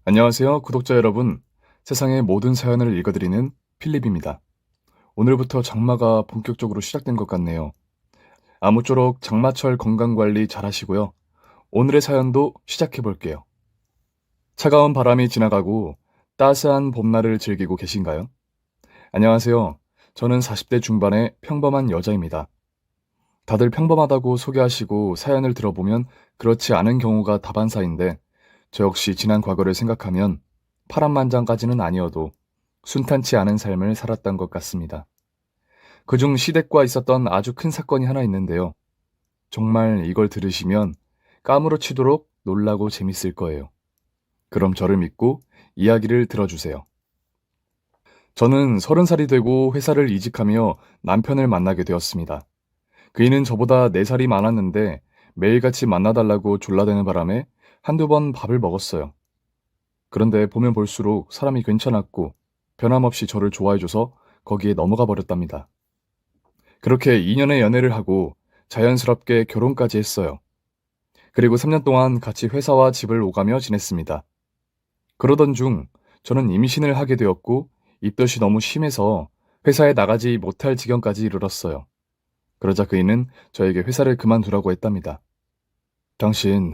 안녕하세요, 구독자 여러분. 세상의 모든 사연을 읽어드리는 필립입니다. 오늘부터 장마가 본격적으로 시작된 것 같네요. 아무쪼록 장마철 건강관리 잘 하시고요. 오늘의 사연도 시작해 볼게요. 차가운 바람이 지나가고 따스한 봄날을 즐기고 계신가요? 안녕하세요. 저는 40대 중반의 평범한 여자입니다. 다들 평범하다고 소개하시고 사연을 들어보면 그렇지 않은 경우가 다반사인데 저 역시 지난 과거를 생각하면 파란만장까지는 아니어도 순탄치 않은 삶을 살았던 것 같습니다. 그중 시댁과 있었던 아주 큰 사건이 하나 있는데요. 정말 이걸 들으시면 까무러치도록 놀라고 재밌을 거예요. 그럼 저를 믿고 이야기를 들어주세요. 저는 30살이 되고 회사를 이직하며 남편을 만나게 되었습니다. 그이는 저보다 4살이 많았는데 매일같이 만나달라고 졸라대는 바람에 한두 번 밥을 먹었어요. 그런데 보면 볼수록 사람이 괜찮았고 변함없이 저를 좋아해줘서 거기에 넘어가 버렸답니다. 그렇게 2년의 연애를 하고 자연스럽게 결혼까지 했어요. 그리고 3년 동안 같이 회사와 집을 오가며 지냈습니다. 그러던 중 저는 임신을 하게 되었고 입덧이 너무 심해서 회사에 나가지 못할 지경까지 이르렀어요. 그러자 그이는 저에게 회사를 그만두라고 했답니다. 당신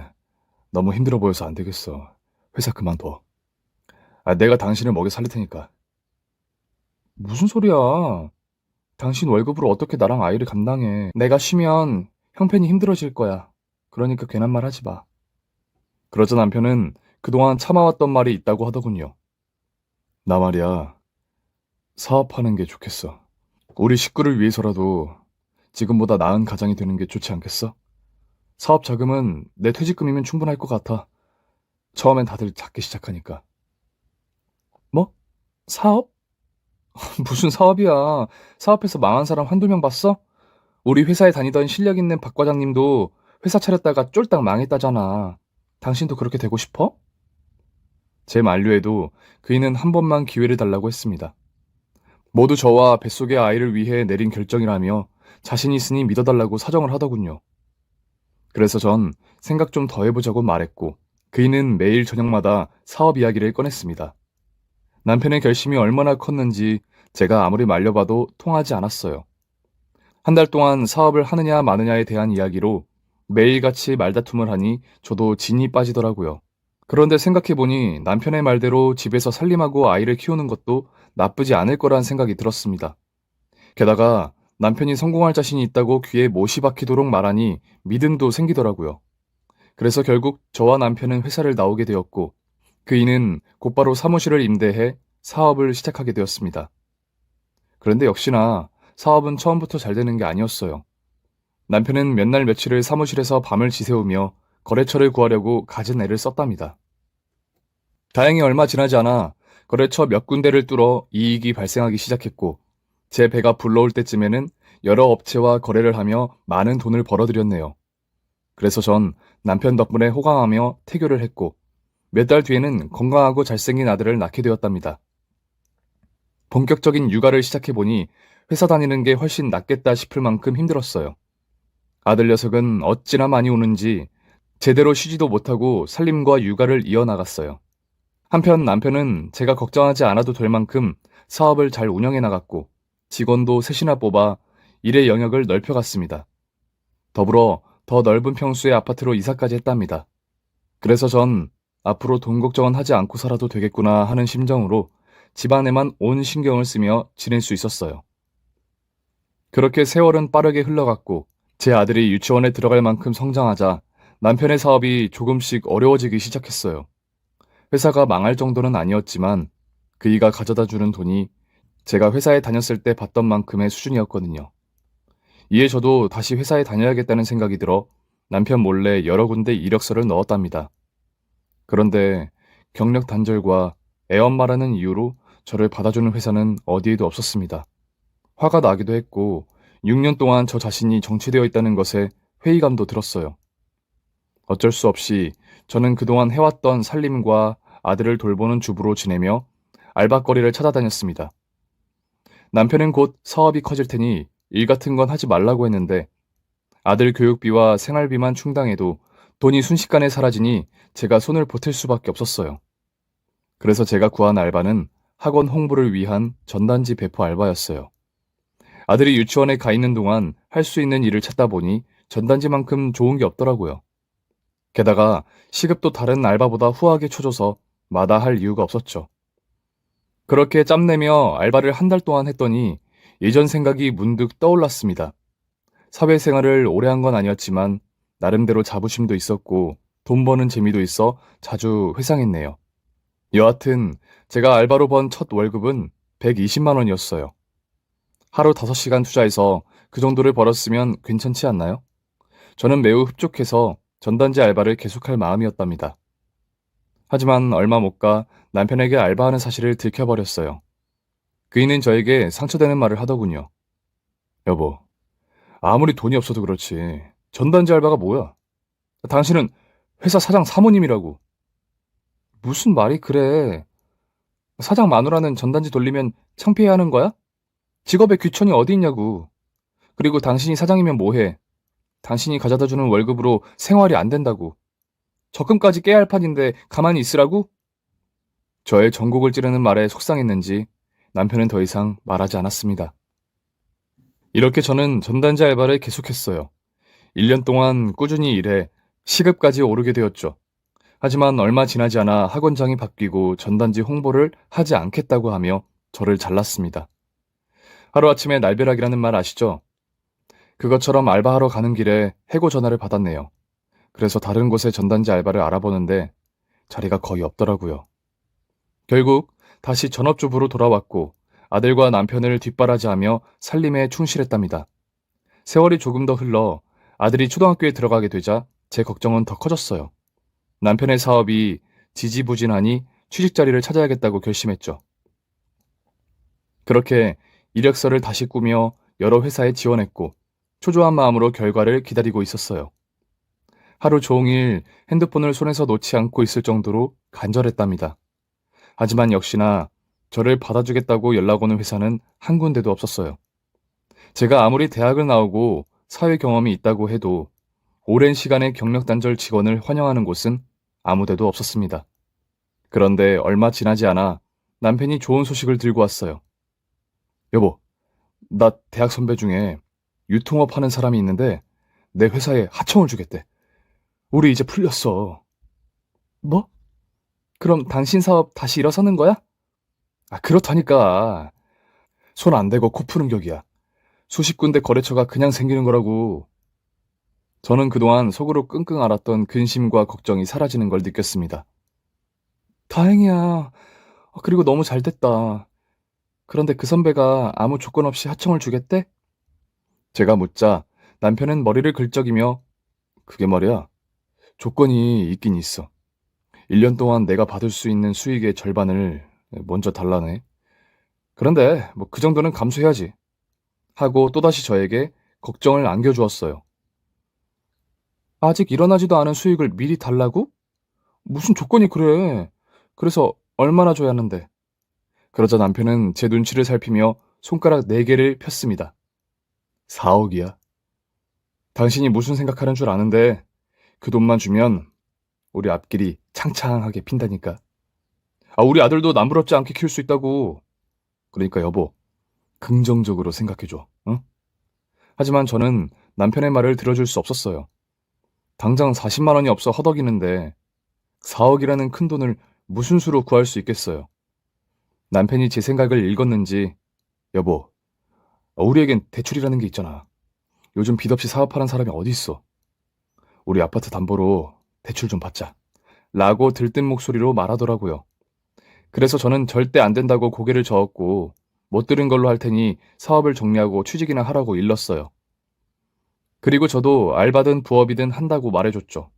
너무 힘들어 보여서 안 되겠어. 회사 그만둬. 내가 당신을 먹여 살릴 테니까. 무슨 소리야. 당신 월급으로 어떻게 나랑 아이를 감당해. 내가 쉬면 형편이 힘들어질 거야. 그러니까 괜한 말 하지 마. 그러자 남편은 그동안 참아왔던 말이 있다고 하더군요. 나 말이야, 사업하는 게 좋겠어. 우리 식구를 위해서라도 지금보다 나은 가장이 되는 게 좋지 않겠어? 사업 자금은 내 퇴직금이면 충분할 것 같아. 처음엔 다들 작게 시작하니까. 뭐? 사업? 무슨 사업이야. 사업해서 망한 사람 한두 명 봤어? 우리 회사에 다니던 실력 있는 박 과장님도 회사 차렸다가 쫄딱 망했다잖아. 당신도 그렇게 되고 싶어? 제 만류에도 그이는 한 번만 기회를 달라고 했습니다. 모두 저와 뱃속의 아이를 위해 내린 결정이라며 자신 있으니 믿어달라고 사정을 하더군요. 그래서 전 생각 좀 더 해보자고 말했고 그이는 매일 저녁마다 사업 이야기를 꺼냈습니다. 남편의 결심이 얼마나 컸는지 제가 아무리 말려봐도 통하지 않았어요. 한 달 동안 사업을 하느냐 마느냐에 대한 이야기로 매일같이 말다툼을 하니 저도 진이 빠지더라고요. 그런데 생각해보니 남편의 말대로 집에서 살림하고 아이를 키우는 것도 나쁘지 않을 거란 생각이 들었습니다. 게다가 남편이 성공할 자신이 있다고 귀에 못이 박히도록 말하니 믿음도 생기더라고요. 그래서 결국 저와 남편은 회사를 나오게 되었고 그이는 곧바로 사무실을 임대해 사업을 시작하게 되었습니다. 그런데 역시나 사업은 처음부터 잘 되는 게 아니었어요. 남편은 몇 날 며칠을 사무실에서 밤을 지새우며 거래처를 구하려고 갖은 애를 썼답니다. 다행히 얼마 지나지 않아 거래처 몇 군데를 뚫어 이익이 발생하기 시작했고 제 배가 불러올 때쯤에는 여러 업체와 거래를 하며 많은 돈을 벌어들였네요. 그래서 전 남편 덕분에 호강하며 태교를 했고 몇 달 뒤에는 건강하고 잘생긴 아들을 낳게 되었답니다. 본격적인 육아를 시작해보니 회사 다니는 게 훨씬 낫겠다 싶을 만큼 힘들었어요. 아들 녀석은 어찌나 많이 우는지 제대로 쉬지도 못하고 살림과 육아를 이어나갔어요. 한편 남편은 제가 걱정하지 않아도 될 만큼 사업을 잘 운영해 나갔고 직원도 셋이나 뽑아 일의 영역을 넓혀갔습니다. 더불어 더 넓은 평수의 아파트로 이사까지 했답니다. 그래서 전 앞으로 돈 걱정은 하지 않고 살아도 되겠구나 하는 심정으로 집안에만 온 신경을 쓰며 지낼 수 있었어요. 그렇게 세월은 빠르게 흘러갔고 제 아들이 유치원에 들어갈 만큼 성장하자 남편의 사업이 조금씩 어려워지기 시작했어요. 회사가 망할 정도는 아니었지만 그이가 가져다 주는 돈이 제가 회사에 다녔을 때 받던 만큼의 수준이었거든요. 이에 저도 다시 회사에 다녀야겠다는 생각이 들어 남편 몰래 여러 군데 이력서를 넣었답니다. 그런데 경력 단절과 애엄마라는 이유로 저를 받아주는 회사는 어디에도 없었습니다. 화가 나기도 했고 6년 동안 저 자신이 정체되어 있다는 것에 회의감도 들었어요. 어쩔 수 없이 저는 그동안 해왔던 살림과 아들을 돌보는 주부로 지내며 알바거리를 찾아다녔습니다. 남편은 곧 사업이 커질 테니 일 같은 건 하지 말라고 했는데 아들 교육비와 생활비만 충당해도 돈이 순식간에 사라지니 제가 손을 보탤 수밖에 없었어요. 그래서 제가 구한 알바는 학원 홍보를 위한 전단지 배포 알바였어요. 아들이 유치원에 가 있는 동안 할 수 있는 일을 찾다 보니 전단지만큼 좋은 게 없더라고요. 게다가 시급도 다른 알바보다 후하게 쳐줘서 마다할 이유가 없었죠. 그렇게 짬내며 알바를 한 달 동안 했더니 예전 생각이 문득 떠올랐습니다. 사회생활을 오래 한 건 아니었지만 나름대로 자부심도 있었고 돈 버는 재미도 있어 자주 회상했네요. 여하튼 제가 알바로 번 첫 월급은 120만 원이었어요. 하루 5시간 투자해서 그 정도를 벌었으면 괜찮지 않나요? 저는 매우 흡족해서 전단지 알바를 계속할 마음이었답니다. 하지만 얼마 못 가 남편에게 알바하는 사실을 들켜버렸어요. 그이는 저에게 상처되는 말을 하더군요. 여보, 아무리 돈이 없어도 그렇지. 전단지 알바가 뭐야? 당신은 회사 사장 사모님이라고. 무슨 말이 그래? 사장 마누라는 전단지 돌리면 창피해하는 거야? 직업에 귀천이 어디 있냐고. 그리고 당신이 사장이면 뭐해? 당신이 가져다 주는 월급으로 생활이 안 된다고. 적금까지 깨야 할 판인데 가만히 있으라고? 저의 전곡을 찌르는 말에 속상했는지 남편은 더 이상 말하지 않았습니다. 이렇게 저는 전단지 알바를 계속했어요. 1년 동안 꾸준히 일해 시급까지 오르게 되었죠. 하지만 얼마 지나지 않아 학원장이 바뀌고 전단지 홍보를 하지 않겠다고 하며 저를 잘랐습니다. 하루아침에 날벼락이라는 말 아시죠? 그것처럼 알바하러 가는 길에 해고 전화를 받았네요. 그래서 다른 곳에 전단지 알바를 알아보는데 자리가 거의 없더라고요. 결국 다시 전업주부로 돌아왔고 아들과 남편을 뒷바라지하며 살림에 충실했답니다. 세월이 조금 더 흘러 아들이 초등학교에 들어가게 되자 제 걱정은 더 커졌어요. 남편의 사업이 지지부진하니 취직 자리를 찾아야겠다고 결심했죠. 그렇게 이력서를 다시 꾸며 여러 회사에 지원했고 초조한 마음으로 결과를 기다리고 있었어요. 하루 종일 핸드폰을 손에서 놓지 않고 있을 정도로 간절했답니다. 하지만 역시나 저를 받아주겠다고 연락 오는 회사는 한 군데도 없었어요. 제가 아무리 대학을 나오고 사회 경험이 있다고 해도 오랜 시간의 경력 단절 직원을 환영하는 곳은 아무 데도 없었습니다. 그런데 얼마 지나지 않아 남편이 좋은 소식을 들고 왔어요. 여보, 나 대학 선배 중에 유통업 하는 사람이 있는데 내 회사에 하청을 주겠대. 우리 이제 풀렸어. 뭐? 그럼 당신 사업 다시 일어서는 거야? 그렇다니까. 손 안 대고 코 푸는 격이야. 수십 군데 거래처가 그냥 생기는 거라고. 저는 그동안 속으로 끙끙 앓았던 근심과 걱정이 사라지는 걸 느꼈습니다. 다행이야. 그리고 너무 잘 됐다. 그런데 그 선배가 아무 조건 없이 하청을 주겠대? 제가 묻자 남편은 머리를 긁적이며 그게 말이야. 조건이 있긴 있어. 1년 동안 내가 받을 수 있는 수익의 절반을 먼저 달라네. 그런데 뭐 그 정도는 감수해야지. 하고 또다시 저에게 걱정을 안겨주었어요. 아직 일어나지도 않은 수익을 미리 달라고? 무슨 조건이 그래? 그래서 얼마나 줘야 하는데? 그러자 남편은 제 눈치를 살피며 손가락 4개를 폈습니다. 4억이야. 당신이 무슨 생각하는 줄 아는데 그 돈만 주면 우리 앞길이 창창하게 핀다니까. 우리 아들도 남부럽지 않게 키울 수 있다고. 그러니까 여보, 긍정적으로 생각해줘. 응? 하지만 저는 남편의 말을 들어줄 수 없었어요. 당장 40만 원이 없어 허덕이는데 4억이라는 큰 돈을 무슨 수로 구할 수 있겠어요. 남편이 제 생각을 읽었는지 여보, 우리에겐 대출이라는 게 있잖아. 요즘 빚 없이 사업하는 사람이 어디 있어. 우리 아파트 담보로 대출 좀 받자. 라고 들뜬 목소리로 말하더라고요. 그래서 저는 절대 안 된다고 고개를 저었고 못 들은 걸로 할 테니 사업을 정리하고 취직이나 하라고 일렀어요. 그리고 저도 알바든 부업이든 한다고 말해줬죠.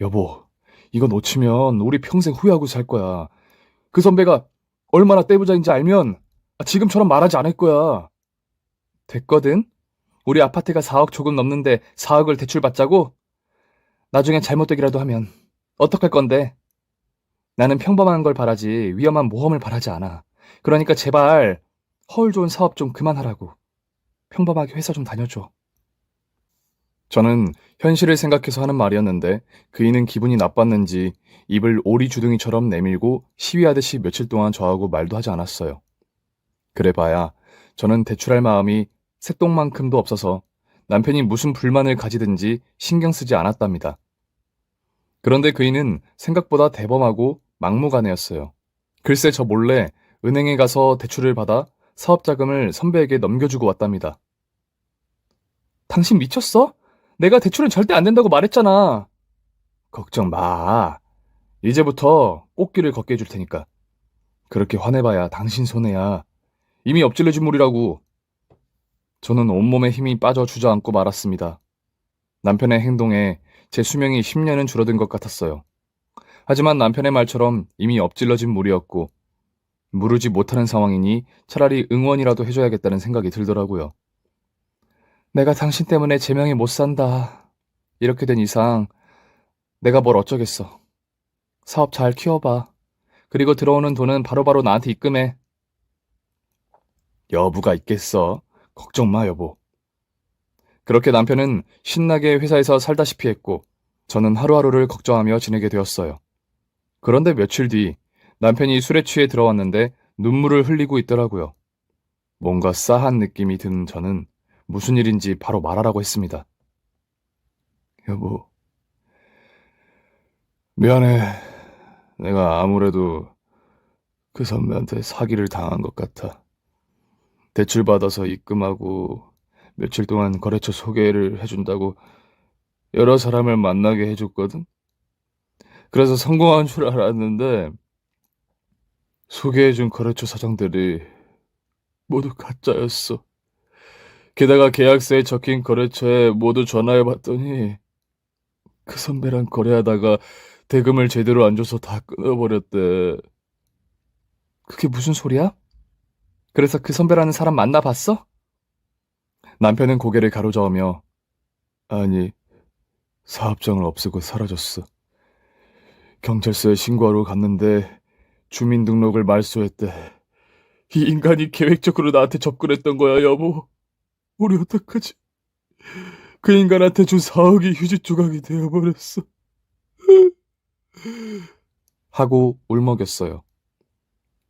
여보, 이거 놓치면 우리 평생 후회하고 살 거야. 그 선배가 얼마나 떼부자인지 알면 지금처럼 말하지 않을 거야. 됐거든? 우리 아파트가 4억 조금 넘는데 4억을 대출받자고? 나중에 잘못되기라도 하면 어떡할 건데? 나는 평범한 걸 바라지 위험한 모험을 바라지 않아. 그러니까 제발 허울 좋은 사업 좀 그만하라고. 평범하게 회사 좀 다녀줘. 저는 현실을 생각해서 하는 말이었는데 그이는 기분이 나빴는지 입을 오리주둥이처럼 내밀고 시위하듯이 며칠 동안 저하고 말도 하지 않았어요. 그래봐야 저는 대출할 마음이 새똥만큼도 없어서 남편이 무슨 불만을 가지든지 신경 쓰지 않았답니다. 그런데 그이는 생각보다 대범하고 막무가내였어요. 글쎄 저 몰래 은행에 가서 대출을 받아 사업자금을 선배에게 넘겨주고 왔답니다. 당신 미쳤어? 내가 대출은 절대 안 된다고 말했잖아. 걱정 마. 이제부터 꽃길을 걷게 해줄 테니까. 그렇게 화내봐야 당신 손해야. 이미 엎질러진 물이라고. 저는 온몸에 힘이 빠져 주저앉고 말았습니다. 남편의 행동에 제 수명이 10년은 줄어든 것 같았어요. 하지만 남편의 말처럼 이미 엎질러진 물이었고 무르지 못하는 상황이니 차라리 응원이라도 해줘야겠다는 생각이 들더라고요. 내가 당신 때문에 제명에 못 산다. 이렇게 된 이상 내가 뭘 어쩌겠어. 사업 잘 키워봐. 그리고 들어오는 돈은 바로바로 나한테 입금해. 여부가 있겠어. 걱정 마, 여보. 그렇게 남편은 신나게 회사에서 살다시피 했고 저는 하루하루를 걱정하며 지내게 되었어요. 그런데 며칠 뒤 남편이 술에 취해 들어왔는데 눈물을 흘리고 있더라고요. 뭔가 싸한 느낌이 든 저는 무슨 일인지 바로 말하라고 했습니다. 여보, 미안해. 내가 아무래도 그 선배한테 사기를 당한 것 같아. 대출 받아서 입금하고 며칠 동안 거래처 소개를 해준다고 여러 사람을 만나게 해줬거든. 그래서 성공한 줄 알았는데 소개해준 거래처 사장들이 모두 가짜였어. 게다가 계약서에 적힌 거래처에 모두 전화해봤더니 그 선배랑 거래하다가 대금을 제대로 안 줘서 다 끊어버렸대. 그게 무슨 소리야? 그래서 그 선배라는 사람 만나봤어? 남편은 고개를 가로저으며 아니, 사업장을 없애고 사라졌어. 경찰서에 신고하러 갔는데 주민등록을 말소했대. 이 인간이 계획적으로 나한테 접근했던 거야, 여보. 우리 어떡하지? 그 인간한테 준 4억이 휴지 조각이 되어버렸어. 하고 울먹였어요.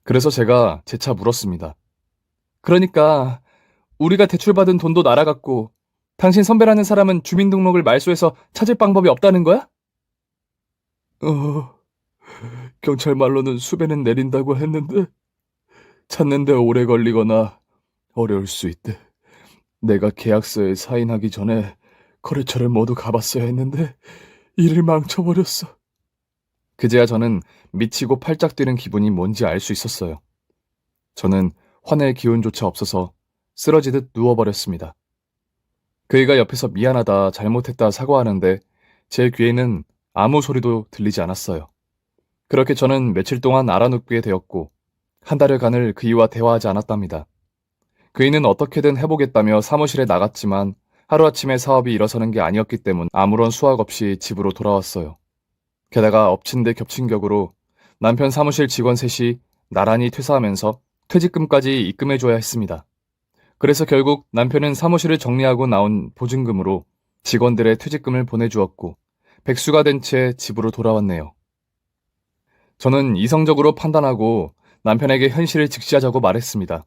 그래서 제가 재차 물었습니다. 그러니까 우리가 대출받은 돈도 날아갔고 당신 선배라는 사람은 주민등록을 말소해서 찾을 방법이 없다는 거야? 어, 경찰 말로는 수배는 내린다고 했는데 찾는데 오래 걸리거나 어려울 수 있대. 내가 계약서에 사인하기 전에 거래처를 모두 가봤어야 했는데 일을 망쳐버렸어. 그제야 저는 미치고 팔짝 뛰는 기분이 뭔지 알 수 있었어요. 저는 화낼 기운조차 없어서 쓰러지듯 누워버렸습니다. 그이가 옆에서 미안하다, 잘못했다 사과하는데 제 귀에는 아무 소리도 들리지 않았어요. 그렇게 저는 며칠 동안 알아눕게 되었고 한 달여간을 그이와 대화하지 않았답니다. 그이는 어떻게든 해보겠다며 사무실에 나갔지만 하루아침에 사업이 일어서는 게 아니었기 때문 아무런 수확 없이 집으로 돌아왔어요. 게다가 엎친 데 겹친 격으로 남편 사무실 직원 셋이 나란히 퇴사하면서 퇴직금까지 입금해줘야 했습니다. 그래서 결국 남편은 사무실을 정리하고 나온 보증금으로 직원들의 퇴직금을 보내주었고 백수가 된 채 집으로 돌아왔네요. 저는 이성적으로 판단하고 남편에게 현실을 직시하자고 말했습니다.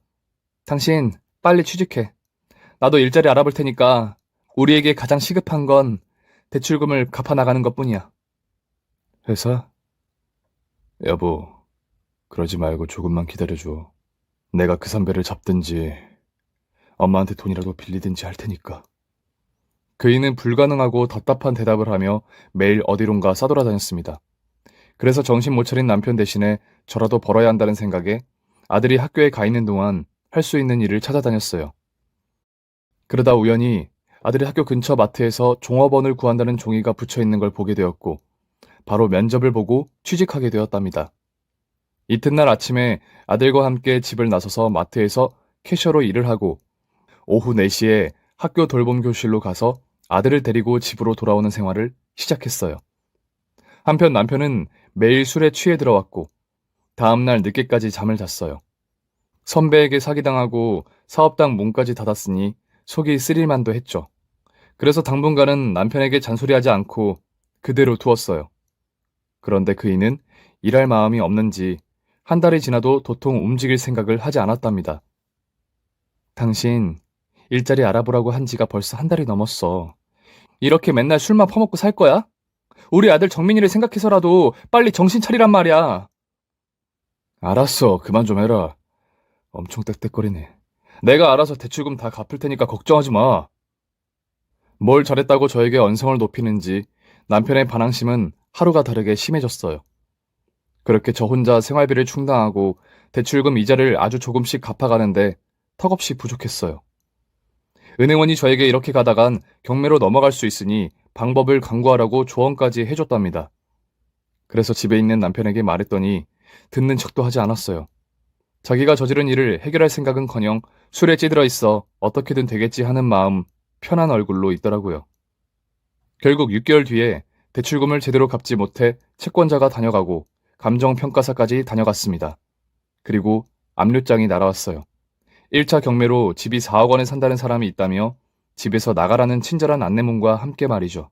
당신 빨리 취직해. 나도 일자리 알아볼 테니까 우리에게 가장 시급한 건 대출금을 갚아나가는 것뿐이야. 회사? 여보, 그러지 말고 조금만 기다려줘. 내가 그 선배를 잡든지 엄마한테 돈이라도 빌리든지 할 테니까. 그이는 불가능하고 답답한 대답을 하며 매일 어디론가 싸돌아다녔습니다. 그래서 정신 못 차린 남편 대신에 저라도 벌어야 한다는 생각에 아들이 학교에 가 있는 동안 할 수 있는 일을 찾아다녔어요. 그러다 우연히 아들이 학교 근처 마트에서 종업원을 구한다는 종이가 붙여 있는 걸 보게 되었고 바로 면접을 보고 취직하게 되었답니다. 이튿날 아침에 아들과 함께 집을 나서서 마트에서 캐셔로 일을 하고 오후 4시에 학교 돌봄 교실로 가서 아들을 데리고 집으로 돌아오는 생활을 시작했어요. 한편 남편은 매일 술에 취해 들어왔고 다음날 늦게까지 잠을 잤어요. 선배에게 사기당하고 사업당 문까지 닫았으니 속이 쓰릴만도 했죠. 그래서 당분간은 남편에게 잔소리하지 않고 그대로 두었어요. 그런데 그이는 일할 마음이 없는지 한 달이 지나도 도통 움직일 생각을 하지 않았답니다. 당신 일자리 알아보라고 한 지가 벌써 한 달이 넘었어. 이렇게 맨날 술만 퍼먹고 살 거야? 우리 아들 정민이를 생각해서라도 빨리 정신 차리란 말이야. 알았어, 그만 좀 해라. 엄청 떽떽거리네. 내가 알아서 대출금 다 갚을 테니까 걱정하지 마. 뭘 잘했다고 저에게 언성을 높이는지 남편의 반항심은 하루가 다르게 심해졌어요. 그렇게 저 혼자 생활비를 충당하고 대출금 이자를 아주 조금씩 갚아가는데 턱없이 부족했어요. 은행원이 저에게 이렇게 가다간 경매로 넘어갈 수 있으니 방법을 강구하라고 조언까지 해줬답니다. 그래서 집에 있는 남편에게 말했더니 듣는 척도 하지 않았어요. 자기가 저지른 일을 해결할 생각은커녕 술에 찌들어 있어 어떻게든 되겠지 하는 마음 편한 얼굴로 있더라고요. 결국 6개월 뒤에 대출금을 제대로 갚지 못해 채권자가 다녀가고 감정평가사까지 다녀갔습니다. 그리고 압류장이 날아왔어요. 1차 경매로 집이 4억 원에 산다는 사람이 있다며 집에서 나가라는 친절한 안내문과 함께 말이죠.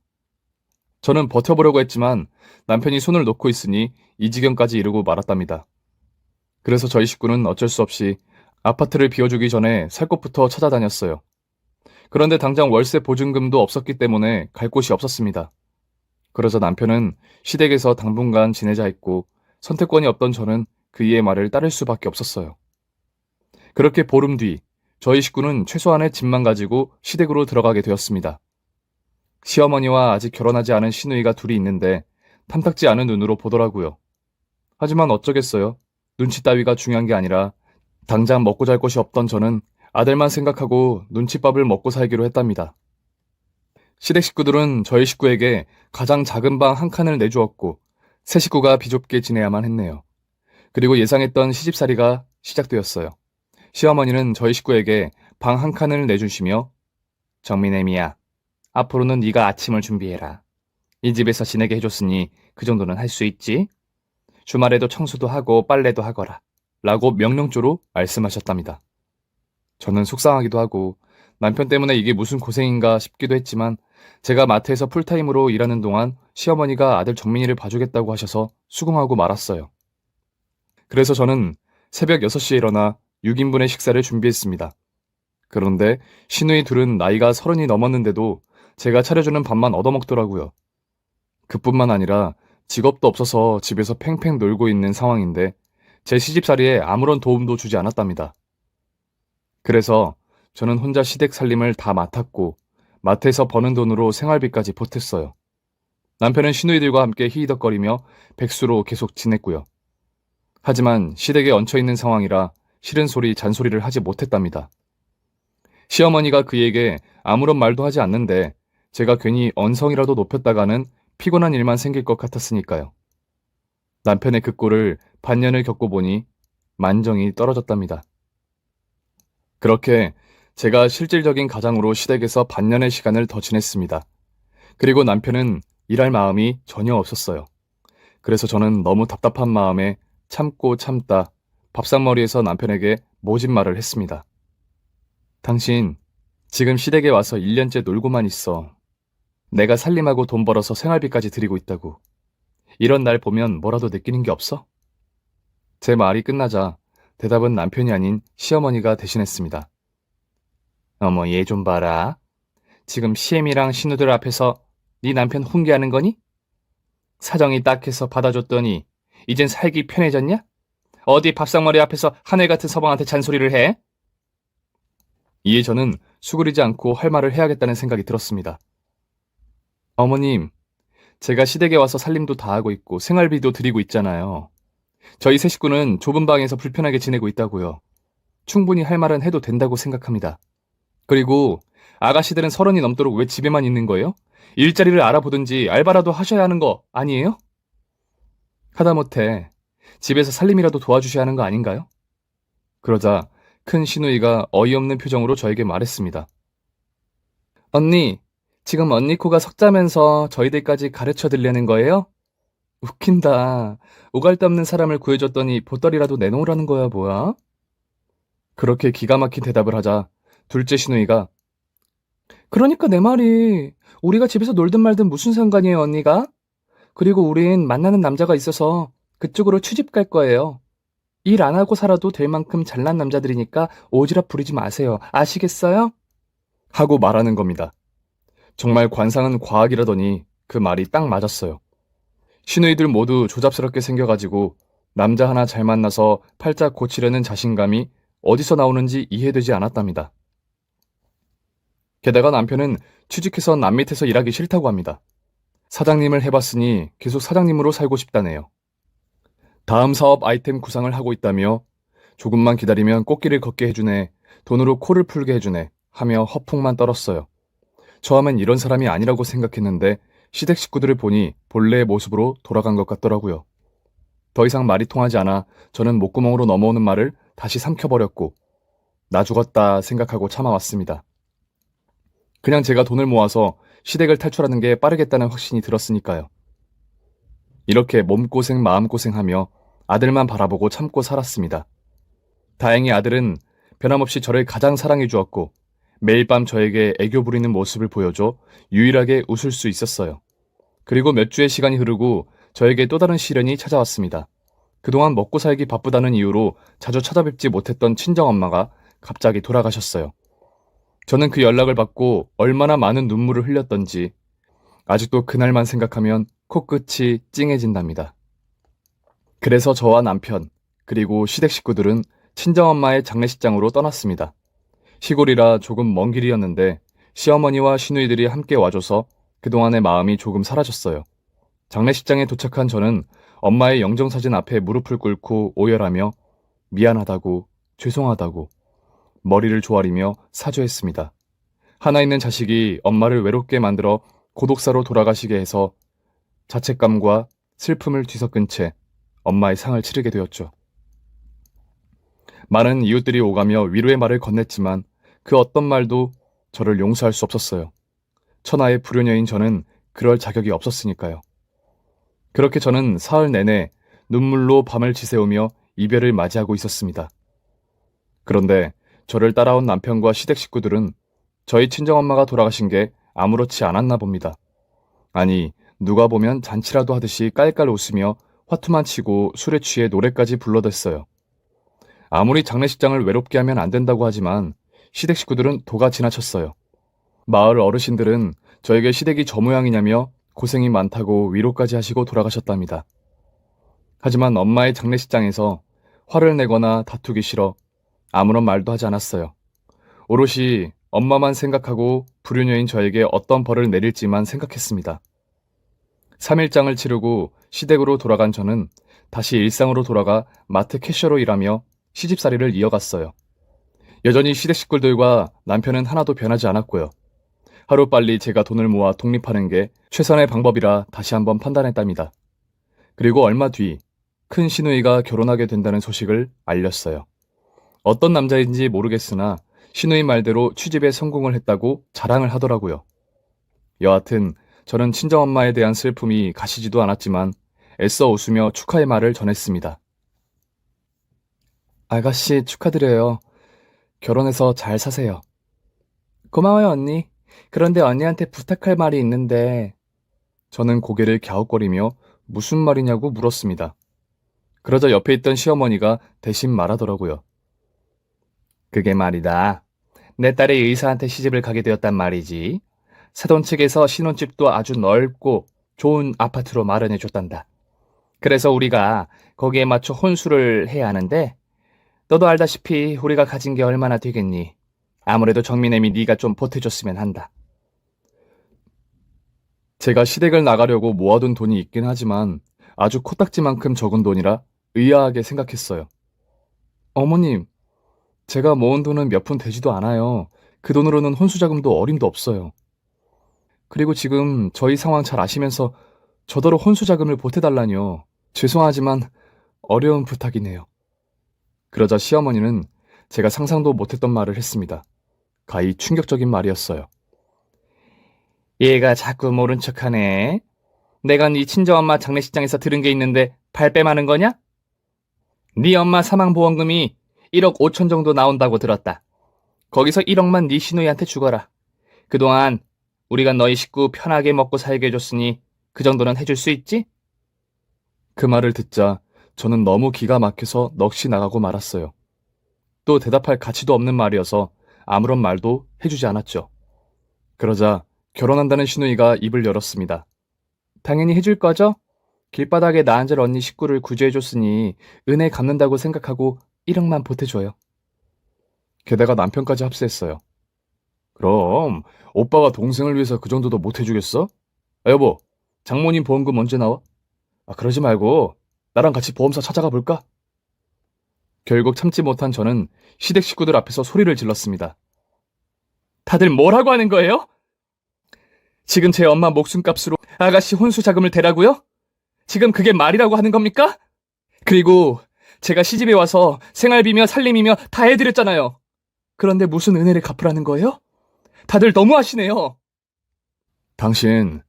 저는 버텨보려고 했지만 남편이 손을 놓고 있으니 이 지경까지 이르고 말았답니다. 그래서 저희 식구는 어쩔 수 없이 아파트를 비워주기 전에 살 곳부터 찾아다녔어요. 그런데 당장 월세 보증금도 없었기 때문에 갈 곳이 없었습니다. 그러자 남편은 시댁에서 당분간 지내자 했고 선택권이 없던 저는 그이의 말을 따를 수밖에 없었어요. 그렇게 보름 뒤 저희 식구는 최소한의 집만 가지고 시댁으로 들어가게 되었습니다. 시어머니와 아직 결혼하지 않은 시누이가 둘이 있는데 탐탁지 않은 눈으로 보더라고요. 하지만 어쩌겠어요. 눈치 따위가 중요한 게 아니라 당장 먹고 잘 곳이 없던 저는 아들만 생각하고 눈칫밥을 먹고 살기로 했답니다. 시댁 식구들은 저희 식구에게 가장 작은 방 한 칸을 내주었고 새 식구가 비좁게 지내야만 했네요. 그리고 예상했던 시집살이가 시작되었어요. 시어머니는 저희 식구에게 방 한 칸을 내주시며 정민애미야, 앞으로는 네가 아침을 준비해라. 이 집에서 지내게 해줬으니 그 정도는 할 수 있지? 주말에도 청소도 하고 빨래도 하거라. 라고 명령조로 말씀하셨답니다. 저는 속상하기도 하고 남편 때문에 이게 무슨 고생인가 싶기도 했지만 제가 마트에서 풀타임으로 일하는 동안 시어머니가 아들 정민이를 봐주겠다고 하셔서 수긍하고 말았어요. 그래서 저는 새벽 6시에 일어나 6인분의 식사를 준비했습니다. 그런데 시누이 둘은 나이가 30이 넘었는데도 제가 차려주는 밥만 얻어먹더라고요. 그뿐만 아니라 직업도 없어서 집에서 팽팽 놀고 있는 상황인데 제 시집살이에 아무런 도움도 주지 않았답니다. 그래서 저는 혼자 시댁 살림을 다 맡았고 마트에서 버는 돈으로 생활비까지 보탰어요. 남편은 시누이들과 함께 히히덕거리며 백수로 계속 지냈고요. 하지만 시댁에 얹혀있는 상황이라 싫은 소리, 잔소리를 하지 못했답니다. 시어머니가 그에게 아무런 말도 하지 않는데 제가 괜히 언성이라도 높였다가는 피곤한 일만 생길 것 같았으니까요. 남편의 그 꼴을 반년을 겪고 보니 만정이 떨어졌답니다. 그렇게 제가 실질적인 가장으로 시댁에서 반년의 시간을 더 지냈습니다. 그리고 남편은 일할 마음이 전혀 없었어요. 그래서 저는 너무 답답한 마음에 참고 참다 밥상머리에서 남편에게 모진 말을 했습니다. 당신 지금 시댁에 와서 1년째 놀고만 있어. 내가 살림하고 돈 벌어서 생활비까지 드리고 있다고. 이런 날 보면 뭐라도 느끼는 게 없어? 제 말이 끝나자 대답은 남편이 아닌 시어머니가 대신했습니다. 어머, 얘 좀 봐라. 지금 시엠이랑 신우들 앞에서 네 남편 훈계하는 거니? 사정이 딱해서 받아줬더니 이젠 살기 편해졌냐? 어디 밥상머리 앞에서 하늘 같은 서방한테 잔소리를 해? 이에 저는 수그리지 않고 할 말을 해야겠다는 생각이 들었습니다. 어머님, 제가 시댁에 와서 살림도 다 하고 있고 생활비도 드리고 있잖아요. 저희 세 식구는 좁은 방에서 불편하게 지내고 있다고요. 충분히 할 말은 해도 된다고 생각합니다. 그리고 아가씨들은 30이 넘도록 왜 집에만 있는 거예요? 일자리를 알아보든지 알바라도 하셔야 하는 거 아니에요? 하다못해 집에서 살림이라도 도와주셔야 하는 거 아닌가요? 그러자 큰 시누이가 어이없는 표정으로 저에게 말했습니다. 언니, 지금 언니 코가 석자면서 저희들까지 가르쳐 드리려는 거예요? 웃긴다. 오갈 데 없는 사람을 구해줬더니 보따리라도 내놓으라는 거야, 뭐야? 그렇게 기가 막힌 대답을 하자 둘째 시누이가 그러니까 내 말이 우리가 집에서 놀든 말든 무슨 상관이에요, 언니가? 그리고 우린 만나는 남자가 있어서 그쪽으로 취집 갈 거예요. 일 안 하고 살아도 될 만큼 잘난 남자들이니까 오지랖 부리지 마세요. 아시겠어요? 하고 말하는 겁니다. 정말 관상은 과학이라더니 그 말이 딱 맞았어요. 시누이들 모두 조잡스럽게 생겨가지고 남자 하나 잘 만나서 팔짝 고치려는 자신감이 어디서 나오는지 이해되지 않았답니다. 게다가 남편은 취직해서 남 밑에서 일하기 싫다고 합니다. 사장님을 해봤으니 계속 사장님으로 살고 싶다네요. 다음 사업 아이템 구상을 하고 있다며 조금만 기다리면 꽃길을 걷게 해주네, 돈으로 코를 풀게 해주네 하며 허풍만 떨었어요. 처음엔 이런 사람이 아니라고 생각했는데 시댁 식구들을 보니 본래의 모습으로 돌아간 것 같더라고요. 더 이상 말이 통하지 않아 저는 목구멍으로 넘어오는 말을 다시 삼켜버렸고 나 죽었다 생각하고 참아왔습니다. 그냥 제가 돈을 모아서 시댁을 탈출하는 게 빠르겠다는 확신이 들었으니까요. 이렇게 몸고생 마음고생하며 아들만 바라보고 참고 살았습니다. 다행히 아들은 변함없이 저를 가장 사랑해 주었고 매일 밤 저에게 애교 부리는 모습을 보여줘 유일하게 웃을 수 있었어요. 그리고 몇 주의 시간이 흐르고 저에게 또 다른 시련이 찾아왔습니다. 그동안 먹고 살기 바쁘다는 이유로 자주 찾아뵙지 못했던 친정엄마가 갑자기 돌아가셨어요. 저는 그 연락을 받고 얼마나 많은 눈물을 흘렸던지 아직도 그날만 생각하면 코끝이 찡해진답니다. 그래서 저와 남편, 그리고 시댁 식구들은 친정엄마의 장례식장으로 떠났습니다. 시골이라 조금 먼 길이었는데 시어머니와 시누이들이 함께 와줘서 그동안의 마음이 조금 사라졌어요. 장례식장에 도착한 저는 엄마의 영정사진 앞에 무릎을 꿇고 오열하며 미안하다고, 죄송하다고, 머리를 조아리며 사죄했습니다. 하나 있는 자식이 엄마를 외롭게 만들어 고독사로 돌아가시게 해서 자책감과 슬픔을 뒤섞은 채 엄마의 상을 치르게 되었죠. 많은 이웃들이 오가며 위로의 말을 건넸지만 그 어떤 말도 저를 용서할 수 없었어요. 천하의 불효녀인 저는 그럴 자격이 없었으니까요. 그렇게 저는 사흘 내내 눈물로 밤을 지새우며 이별을 맞이하고 있었습니다. 그런데 저를 따라온 남편과 시댁 식구들은 저희 친정엄마가 돌아가신 게 아무렇지 않았나 봅니다. 아니, 누가 보면 잔치라도 하듯이 깔깔 웃으며 화투만 치고 술에 취해 노래까지 불러댔어요. 아무리 장례식장을 외롭게 하면 안 된다고 하지만 시댁 식구들은 도가 지나쳤어요. 마을 어르신들은 저에게 시댁이 저 모양이냐며 고생이 많다고 위로까지 하시고 돌아가셨답니다. 하지만 엄마의 장례식장에서 화를 내거나 다투기 싫어 아무런 말도 하지 않았어요. 오롯이 엄마만 생각하고 불효녀인 저에게 어떤 벌을 내릴지만 생각했습니다. 3일장을 치르고 시댁으로 돌아간 저는 다시 일상으로 돌아가 마트 캐셔로 일하며 시집살이를 이어갔어요. 여전히 시댁 식구들과 남편은 하나도 변하지 않았고요. 하루빨리 제가 돈을 모아 독립하는 게 최선의 방법이라 다시 한번 판단했답니다. 그리고 얼마 뒤 큰 시누이가 결혼하게 된다는 소식을 알렸어요. 어떤 남자인지 모르겠으나 시누이 말대로 취집에 성공을 했다고 자랑을 하더라고요. 여하튼 저는 친정엄마에 대한 슬픔이 가시지도 않았지만 애써 웃으며 축하의 말을 전했습니다. 아가씨 축하드려요. 결혼해서 잘 사세요. 고마워요, 언니. 그런데 언니한테 부탁할 말이 있는데 저는 고개를 갸웃거리며 무슨 말이냐고 물었습니다. 그러자 옆에 있던 시어머니가 대신 말하더라고요. 그게 말이다. 내 딸이 의사한테 시집을 가게 되었단 말이지. 사돈 측에서 신혼집도 아주 넓고 좋은 아파트로 마련해 줬단다. 그래서 우리가 거기에 맞춰 혼수를 해야 하는데 너도 알다시피 우리가 가진 게 얼마나 되겠니? 아무래도 정민애미 네가 좀 보태줬으면 한다. 제가 시댁을 나가려고 모아둔 돈이 있긴 하지만 아주 코딱지만큼 적은 돈이라 의아하게 생각했어요. 어머님, 제가 모은 돈은 몇 푼 되지도 않아요. 그 돈으로는 혼수자금도 어림도 없어요. 그리고 지금 저희 상황 잘 아시면서 저더러 혼수자금을 보태달라뇨. 죄송하지만 어려운 부탁이네요. 그러자 시어머니는 제가 상상도 못했던 말을 했습니다. 가히 충격적인 말이었어요. 얘가 자꾸 모른 척하네. 내가 네 친정엄마 장례식장에서 들은 게 있는데 발뺌하는 거냐? 네 엄마 사망보험금이 1억 5천 정도 나온다고 들었다. 거기서 1억만 네 시누이한테 주거라. 그동안 우리가 너희 식구 편하게 먹고 살게 해줬으니 그 정도는 해줄 수 있지? 그 말을 듣자 저는 너무 기가 막혀서 넋이 나가고 말았어요. 또 대답할 가치도 없는 말이어서 아무런 말도 해주지 않았죠. 그러자 결혼한다는 신우이가 입을 열었습니다. 당연히 해줄 거죠? 길바닥에 나 앉을 언니 식구를 구제해줬으니 은혜 갚는다고 생각하고 1억만 보태줘요. 게다가 남편까지 합세했어요. 그럼 오빠가 동생을 위해서 그 정도도 못 해주겠어? 아, 여보, 장모님 보험금 언제 나와? 아, 그러지 말고 나랑 같이 보험사 찾아가 볼까? 결국 참지 못한 저는 시댁 식구들 앞에서 소리를 질렀습니다. 다들 뭐라고 하는 거예요? 지금 제 엄마 목숨값으로 아가씨 혼수 자금을 대라고요? 지금 그게 말이라고 하는 겁니까? 그리고 제가 시집에 와서 생활비며 살림이며 다 해드렸잖아요. 그런데 무슨 은혜를 갚으라는 거예요? 다들 너무하시네요. 당신,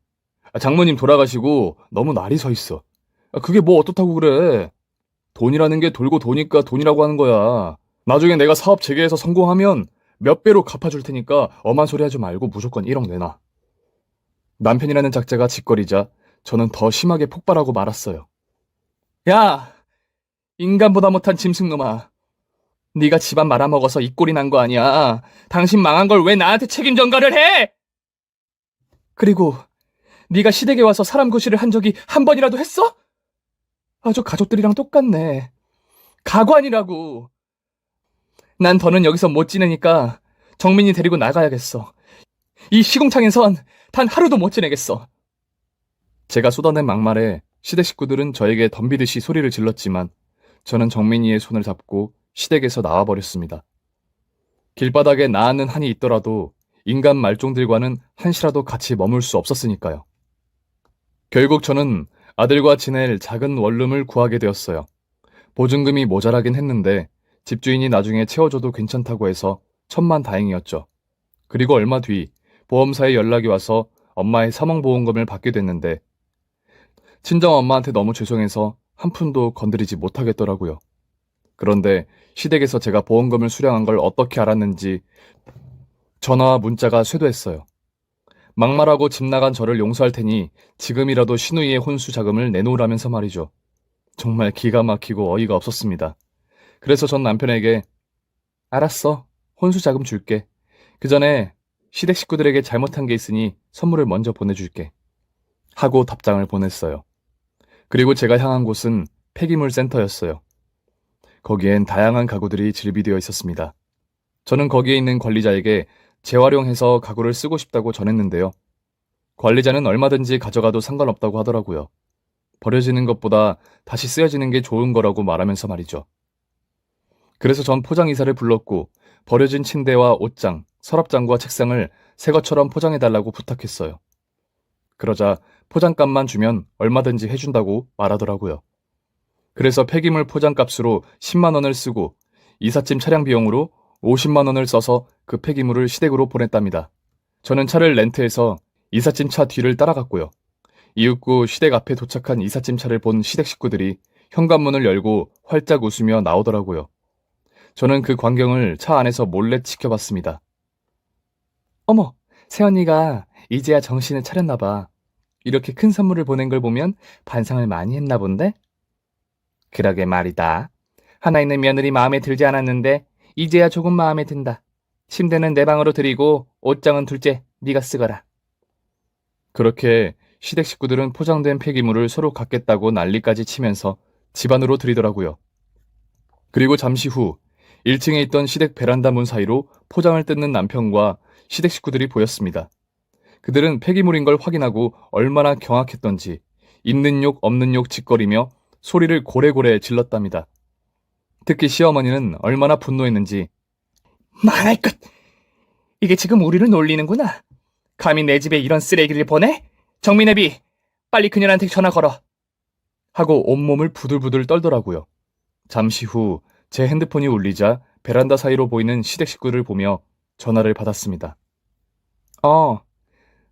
장모님 돌아가시고 너무 날이 서 있어. 그게 뭐 어떻다고 그래. 돈이라는 게 돌고 도니까 돈이라고 하는 거야. 나중에 내가 사업 재개해서 성공하면 몇 배로 갚아줄 테니까 엄한 소리 하지 말고 무조건 1억 내놔. 남편이라는 작자가 짓거리자 저는 더 심하게 폭발하고 말았어요. 야, 인간보다 못한 짐승놈아. 네가 집안 말아먹어서 이 꼴이 난 거 아니야. 당신 망한 걸 왜 나한테 책임 전가를 해? 그리고 네가 시댁에 와서 사람 구실을 한 적이 한 번이라도 했어? 아주 가족들이랑 똑같네. 가관이라고. 난 더는 여기서 못 지내니까 정민이 데리고 나가야겠어. 이 시궁창에선 단 하루도 못 지내겠어. 제가 쏟아낸 막말에 시댁 식구들은 저에게 덤비듯이 소리를 질렀지만 저는 정민이의 손을 잡고 시댁에서 나와버렸습니다. 길바닥에 나앉는 한이 있더라도 인간 말종들과는 한시라도 같이 머물 수 없었으니까요. 결국 저는 아들과 지낼 작은 원룸을 구하게 되었어요. 보증금이 모자라긴 했는데 집주인이 나중에 채워줘도 괜찮다고 해서 천만다행이었죠. 그리고 얼마 뒤 보험사에 연락이 와서 엄마의 사망보험금을 받게 됐는데 친정엄마한테 너무 죄송해서 한 푼도 건드리지 못하겠더라고요. 그런데 시댁에서 제가 보험금을 수령한 걸 어떻게 알았는지 전화와 문자가 쇄도했어요. 막말하고 집 나간 저를 용서할 테니 지금이라도 신우이의 혼수 자금을 내놓으라면서 말이죠. 정말 기가 막히고 어이가 없었습니다. 그래서 전 남편에게 알았어, 혼수 자금 줄게. 그 전에 시댁 식구들에게 잘못한 게 있으니 선물을 먼저 보내줄게. 하고 답장을 보냈어요. 그리고 제가 향한 곳은 폐기물 센터였어요. 거기엔 다양한 가구들이 질비되어 있었습니다. 저는 거기에 있는 관리자에게 재활용해서 가구를 쓰고 싶다고 전했는데요. 관리자는 얼마든지 가져가도 상관없다고 하더라고요. 버려지는 것보다 다시 쓰여지는 게 좋은 거라고 말하면서 말이죠. 그래서 전 포장이사를 불렀고 버려진 침대와 옷장, 서랍장과 책상을 새 것처럼 포장해달라고 부탁했어요. 그러자 포장값만 주면 얼마든지 해준다고 말하더라고요. 그래서 폐기물 포장값으로 10만 원을 쓰고 이삿짐 차량 비용으로 50만 원을 써서 그 폐기물을 시댁으로 보냈답니다. 저는 차를 렌트해서 이삿짐 차 뒤를 따라갔고요. 이윽고 시댁 앞에 도착한 이삿짐 차를 본 시댁 식구들이 현관문을 열고 활짝 웃으며 나오더라고요. 저는 그 광경을 차 안에서 몰래 지켜봤습니다. 어머, 새언니가 이제야 정신을 차렸나 봐. 이렇게 큰 선물을 보낸 걸 보면 반상을 많이 했나 본데? 그러게 말이다. 하나 있는 며느리 마음에 들지 않았는데 이제야 조금 마음에 든다. 침대는 내 방으로 드리고 옷장은 둘째 네가 쓰거라. 그렇게 시댁 식구들은 포장된 폐기물을 서로 갖겠다고 난리까지 치면서 집 안으로 들이더라고요. 그리고 잠시 후 1층에 있던 시댁 베란다 문 사이로 포장을 뜯는 남편과 시댁 식구들이 보였습니다. 그들은 폐기물인 걸 확인하고 얼마나 경악했던지 있는 욕 없는 욕 짓거리며 소리를 고래고래 질렀답니다. 특히 시어머니는 얼마나 분노했는지 망할 것! 이게 지금 우리를 놀리는구나. 감히 내 집에 이런 쓰레기를 보내? 정민애비, 빨리 그녀한테 전화 걸어. 하고 온몸을 부들부들 떨더라고요. 잠시 후 제 핸드폰이 울리자 베란다 사이로 보이는 시댁 식구를 보며 전화를 받았습니다.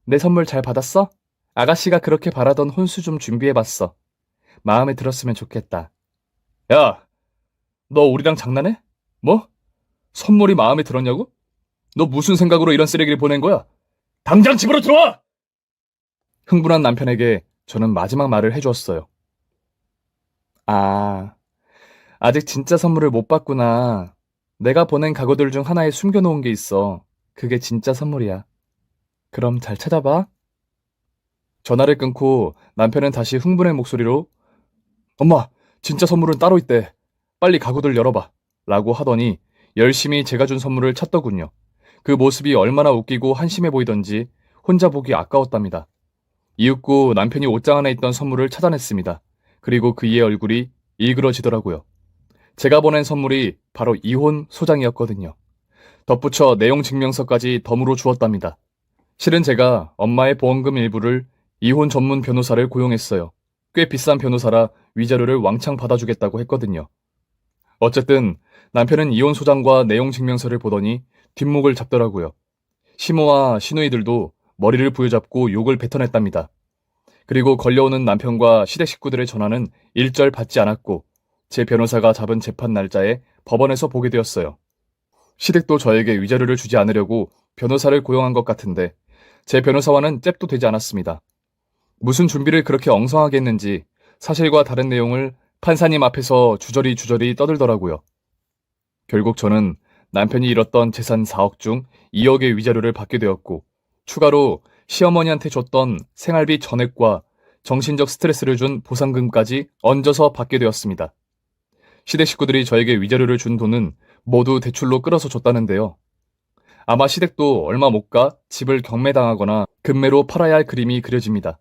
내 선물 잘 받았어? 아가씨가 그렇게 바라던 혼수 좀 준비해봤어. 마음에 들었으면 좋겠다. 야, 너 우리랑 장난해? 뭐? 선물이 마음에 들었냐고? 너 무슨 생각으로 이런 쓰레기를 보낸 거야? 당장 집으로 들어와! 흥분한 남편에게 저는 마지막 말을 해주었어요. 아, 아직 진짜 선물을 못 받구나. 내가 보낸 가구들 중 하나에 숨겨놓은 게 있어. 그게 진짜 선물이야. 그럼 잘 찾아봐. 전화를 끊고 남편은 다시 흥분의 목소리로 엄마, 진짜 선물은 따로 있대. 빨리 가구들 열어봐. 라고 하더니 열심히 제가 준 선물을 찾더군요. 그 모습이 얼마나 웃기고 한심해 보이던지 혼자 보기 아까웠답니다. 이윽고 남편이 옷장 안에 있던 선물을 찾아냈습니다. 그리고 그의 얼굴이 일그러지더라고요. 제가 보낸 선물이 바로 이혼 소장이었거든요. 덧붙여 내용 증명서까지 덤으로 주었답니다. 실은 제가 엄마의 보험금 일부를 이혼 전문 변호사를 고용했어요. 꽤 비싼 변호사라 위자료를 왕창 받아주겠다고 했거든요. 어쨌든 남편은 이혼 소장과 내용 증명서를 보더니 뒷목을 잡더라고요. 시모와 시누이들도 머리를 부여잡고 욕을 뱉어냈답니다. 그리고 걸려오는 남편과 시댁 식구들의 전화는 일절 받지 않았고 제 변호사가 잡은 재판 날짜에 법원에서 보게 되었어요. 시댁도 저에게 위자료를 주지 않으려고 변호사를 고용한 것 같은데 제 변호사와는 잽도 되지 않았습니다. 무슨 준비를 그렇게 엉성하게 했는지 사실과 다른 내용을 판사님 앞에서 주저리 떠들더라고요. 결국 저는 남편이 잃었던 재산 4억 중 2억의 위자료를 받게 되었고 추가로 시어머니한테 줬던 생활비 전액과 정신적 스트레스를 준 보상금까지 얹어서 받게 되었습니다. 시댁 식구들이 저에게 위자료를 준 돈은 모두 대출로 끌어서 줬다는데요. 아마 시댁도 얼마 못 가 집을 경매당하거나 급매로 팔아야 할 그림이 그려집니다.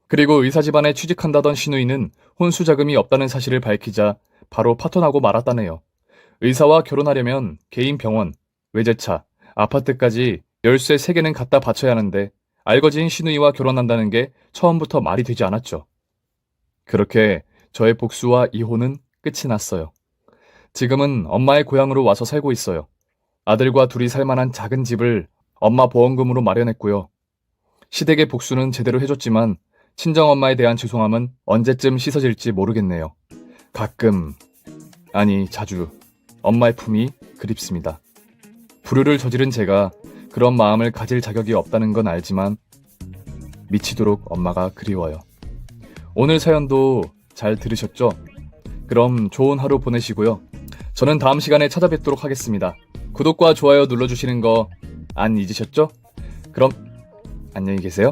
그리고 의사 집안에 취직한다던 시누이는 혼수 자금이 없다는 사실을 밝히자 바로 파토나고 말았다네요. 의사와 결혼하려면 개인 병원, 외제차, 아파트까지 열쇠 3개는 갖다 바쳐야 하는데 알거지인 시누이와 결혼한다는 게 처음부터 말이 되지 않았죠. 그렇게 저의 복수와 이혼은 끝이 났어요. 지금은 엄마의 고향으로 와서 살고 있어요. 아들과 둘이 살만한 작은 집을 엄마 보험금으로 마련했고요. 시댁의 복수는 제대로 해줬지만 친정엄마에 대한 죄송함은 언제쯤 씻어질지 모르겠네요. 가끔, 아니 자주 엄마의 품이 그립습니다. 불효를 저지른 제가 그런 마음을 가질 자격이 없다는 건 알지만 미치도록 엄마가 그리워요. 오늘 사연도 잘 들으셨죠? 그럼 좋은 하루 보내시고요. 저는 다음 시간에 찾아뵙도록 하겠습니다. 구독과 좋아요 눌러주시는 거 안 잊으셨죠? 그럼 안녕히 계세요.